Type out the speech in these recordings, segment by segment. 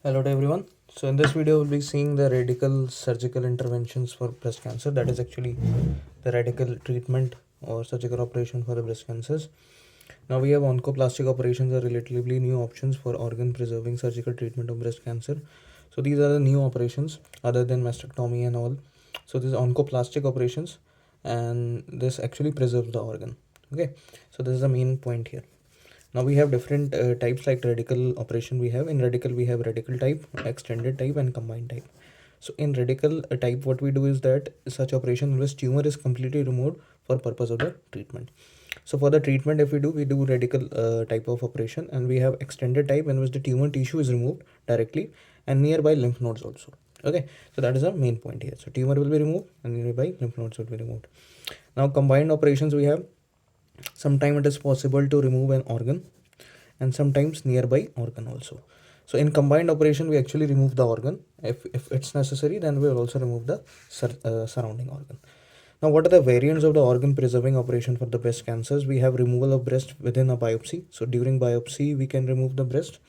Hello to everyone. So in this video we'll be seeing the radical surgical interventions for breast cancer. That is actually the radical treatment or surgical operation for the breast cancers. Now we have oncoplastic operations are relatively new options for organ preserving surgical treatment of breast cancer. So these are the new operations other than mastectomy and all. So this is oncoplastic operations and this actually preserves the organ. Okay, so this is the main point here. Now we have different types like radical operation we have. In radical we have radical type, extended type and combined type. So in radical type what we do is that such operation in which tumor is completely removed for purpose of the treatment. So for the treatment if we do radical type of operation, and we have extended type in which the tumor tissue is removed directly and nearby lymph nodes also. Okay, so that is the main point here. So tumor will be removed and nearby lymph nodes will be removed. Now combined operations we have. Sometimes it is possible to remove an organ and sometimes nearby organ also. So in combined operation we actually remove the organ. If it's necessary, then we will also remove the surrounding organ. Now what are the variants of the organ preserving operation for the breast cancers? We have removal of breast within a biopsy. So during biopsy we can remove the breast.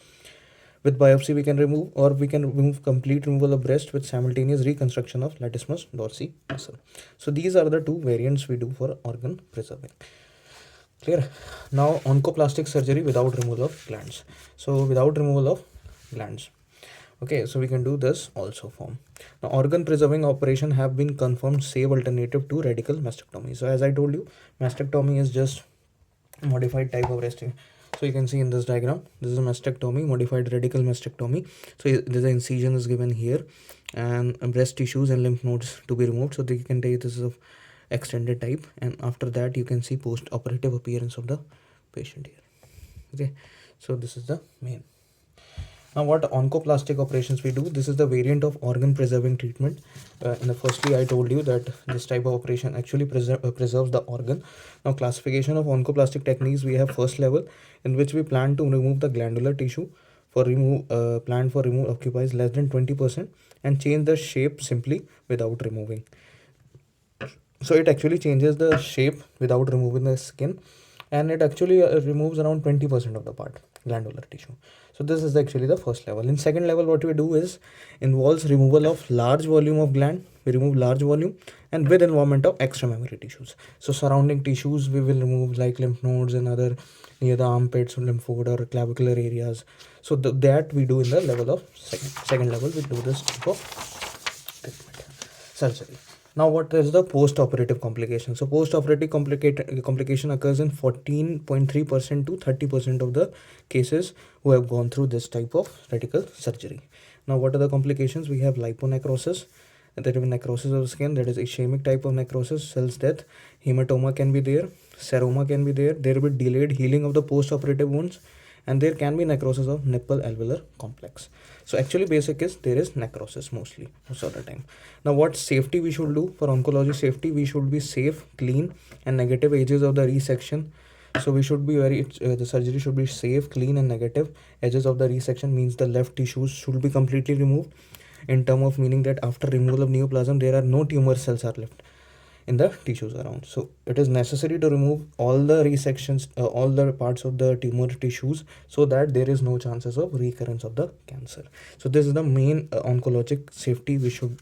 With biopsy we can remove, or we can remove complete removal of breast with simultaneous reconstruction of latissimus dorsi muscle. So these are the two variants we do for organ preserving. Clear? Now oncoplastic surgery without removal of glands. So without removal of glands. Okay, so we can do this also form. Now organ preserving operation have been confirmed safe alternative to radical mastectomy. So as I told you, mastectomy is just modified type of resting. So you can see in this diagram, this is a mastectomy, modified radical mastectomy. So the incision is given here and breast tissues and lymph nodes to be removed. So they can take this of extended type, and after that you can see post operative appearance of the patient here. Okay, so this is the main. Now what oncoplastic operations we do, this is the variant of organ preserving treatment. In the firstly I told you that this type of operation actually preserves the organ. Now classification of oncoplastic techniques, we have first level in which we plan to remove the glandular tissue. For plan for remove occupies less than 20% and change the shape simply without removing. So it actually changes the shape without removing the skin, and it actually removes around 20% of the part glandular tissue. So this is actually the first level. In second level what we do is involves removal of large volume of gland. We remove large volume and with involvement of extramammary tissues. So surrounding tissues we will remove like lymph nodes and other near the armpits, lymph node or clavicular areas. So that we do in the level of second level. We do this type of treatment surgery. Now what is the post-operative complication? So post-operative complication occurs in 14.3% to 30% of the cases who have gone through this type of radical surgery. Now what are the complications? We have liponecrosis, that is necrosis of the skin, that is ischemic type of necrosis, cells death, hematoma can be there, seroma can be there, there will be delayed healing of the post-operative wounds, and there can be necrosis of nipple alveolar complex. So actually basic is there is necrosis most of the time. Now what safety we should do for oncology safety? We should be safe, clean and negative edges of the resection. So we should be the surgery should be safe, clean and negative. Edges of the resection means the left tissues should be completely removed, in term of meaning that after removal of neoplasm there are no tumor cells are left in the tissues around. So it is necessary to remove all the resections, all the parts of the tumor tissues, so that there is no chances of recurrence of the cancer. So this is the main oncologic safety we should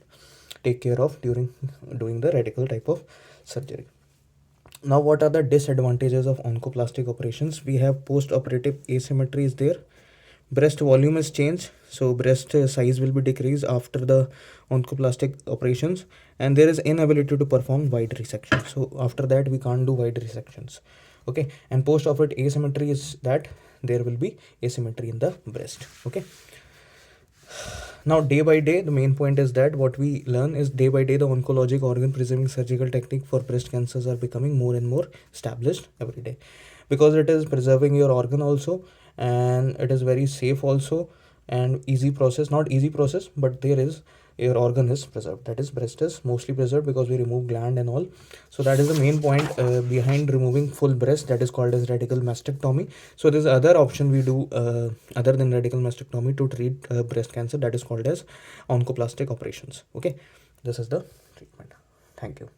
take care of during doing the radical type of surgery. Now what are the disadvantages of oncoplastic operations? We have post-operative asymmetry is there. Breast volume is changed, so breast size will be decreased after the oncoplastic operations, and there is inability to perform wide resection. So after that we can't do wide resections. Okay, and post-operative asymmetry is that there will be asymmetry in the breast. Okay, now day by day the main point is that what we learn is day by day the oncologic organ preserving surgical technique for breast cancers are becoming more and more established every day, because it is preserving your organ also, and it is very safe also, and easy process, not easy process, but there is your organ is preserved, that is breast is mostly preserved because we remove gland and all. So that is the main point behind removing full breast, that is called as radical mastectomy. So there's other option we do other than radical mastectomy to treat breast cancer, that is called as oncoplastic operations. Okay, this is the treatment. Thank you.